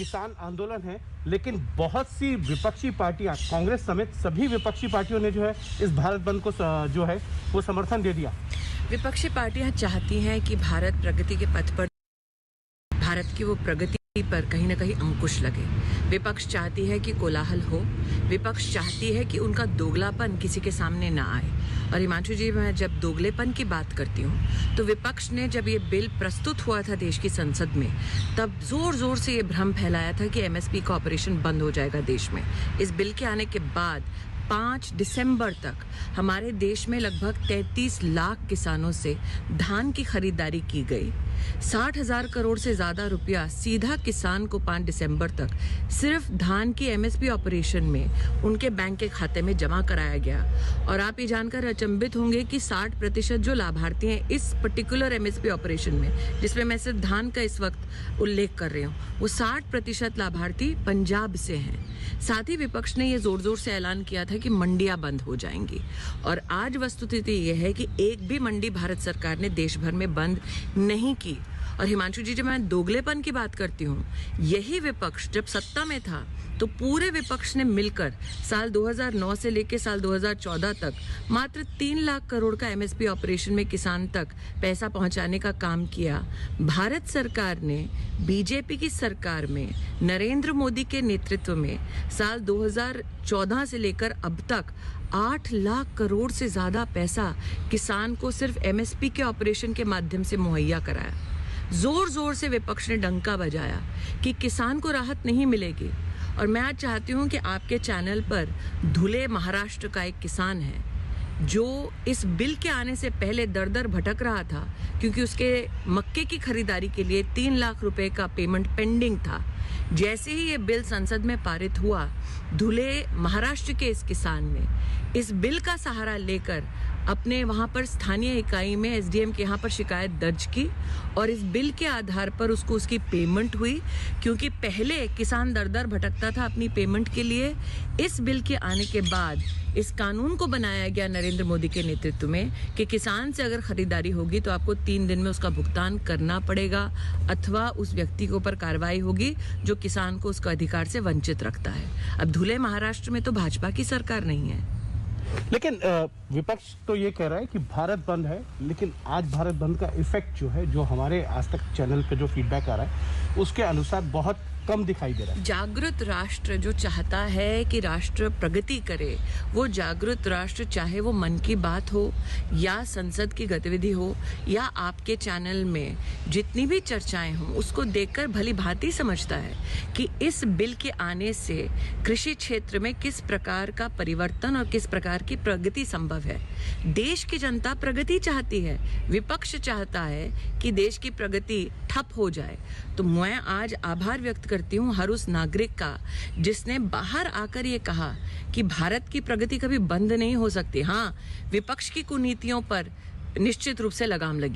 किसान आंदोलन है, लेकिन बहुत सी विपक्षी पार्टियां, कांग्रेस समेत सभी विपक्षी पार्टियों ने जो है इस भारत बंद को जो है वो समर्थन दे दिया। विपक्षी पार्टियां चाहती हैं कि भारत प्रगति के पथ पर, भारत की वो प्रगति पर कहीं ना कहीं अंकुश लगे। विपक्ष चाहती है कि कोलाहल हो, विपक्ष चाहती है कि उनका दोगलापन किसी के सामने ना आए। और हिमांशु जी, मैं जब दोगलेपन की बात करती हूँ तो विपक्ष ने जब ये बिल प्रस्तुत हुआ था देश की संसद में, तब जोर जोर से ये भ्रम फैलाया था कि एमएसपी का ऑपरेशन बंद हो जाएगा देश में। इस बिल के आने के बाद 5 दिसंबर तक हमारे देश में लगभग 33 लाख किसानों से धान की खरीदारी की गई। 60,000 करोड़ से ज़्यादा रुपया सीधा किसान को 5 दिसंबर तक सिर्फ धान की एमएसपी ऑपरेशन में उनके बैंक के खाते में जमा कराया गया। और आप ये जानकर अचंभित होंगे कि 60% जो लाभार्थी हैं इस पर्टिकुलर एमएसपी ऑपरेशन में, जिसमें मैं सिर्फ धान का इस वक्त उल्लेख कर रही हूँ, वो 60% लाभार्थी पंजाब से हैं। साथ ही विपक्ष ने ये जोर जोर से ऐलान किया था कि मंडियां बंद हो जाएंगी। और आज वस्तुस्थिति ये है कि एक भी मंडी भारत सरकार ने देश भर में बंद नहीं की। और हिमांशु जी, जब मैं दोगलेपन की बात करती हूँ, यही विपक्ष जब सत्ता में था तो पूरे विपक्ष ने मिलकर साल 2009 से लेकर साल 2014 तक मात्र 3 लाख करोड़ का एमएसपी ऑपरेशन में किसान तक पैसा पहुंचाने का काम किया। भारत सरकार ने बीजेपी की सरकार में नरेंद्र मोदी के नेतृत्व में साल 2014 से लेकर अब तक 8 लाख करोड़ से ज़्यादा पैसा किसान को सिर्फ एमएसपी के ऑपरेशन के माध्यम से मुहैया कराया। जोर जोर से विपक्ष ने डंका बजाया कि किसान को राहत नहीं मिलेगी। और मैं आज चाहती हूँ कि आपके चैनल पर धुले महाराष्ट्र का एक किसान है जो इस बिल के आने से पहले दर दर भटक रहा था, क्योंकि उसके मक्के की खरीदारी के लिए 3 लाख रुपए का पेमेंट पेंडिंग था। जैसे ही ये बिल संसद में पारित हुआ, धुले महाराष्ट्र के इस किसान ने इस बिल का सहारा लेकर अपने वहाँ पर स्थानीय इकाई में एसडीएम के यहाँ पर शिकायत दर्ज की और इस बिल के आधार पर उसको उसकी पेमेंट हुई। क्योंकि पहले किसान दर दर भटकता था अपनी पेमेंट के लिए। इस बिल के आने के बाद इस कानून को बनाया गया नरेंद्र मोदी के नेतृत्व में कि किसान से अगर खरीदारी होगी तो आपको 3 दिन में उसका भुगतान करना पड़ेगा, अथवा उस व्यक्ति के ऊपर कार्रवाई होगी जो किसान को उसका अधिकार से वंचित रखता है। अब धुले महाराष्ट्र में तो भाजपा की सरकार नहीं है। लेकिन विपक्ष तो ये कह रहा है कि भारत बंद है, लेकिन आज भारत बंद का इफेक्ट जो है, जो हमारे आज तक चैनल पे जो फीडबैक आ रहा है उसके अनुसार बहुत कम दिखाई दे रहा है। जागरूक राष्ट्र जो चाहता है कि राष्ट्र प्रगति करे, वो जागरूक राष्ट्र, चाहे वो मन की बात हो या संसद की गतिविधि हो या आपके चैनल में जितनी भी चर्चाएं हों, उसको देखकर भली भांति समझता है कि इस बिल के आने से कृषि क्षेत्र में किस प्रकार का परिवर्तन और किस प्रकार की प्रगति संभव है। देश की जनता प्रगति चाहती है, विपक्ष चाहता है कि देश की प्रगति ठप हो जाए। तो मैं आज आभार व्यक्त करती हूँ हर उस नागरिक का जिसने बाहर आकर ये कहा कि भारत की प्रगति कभी बंद नहीं हो सकती। हाँ, विपक्ष की कुनीतियों पर निश्चित रूप से लगाम लगी।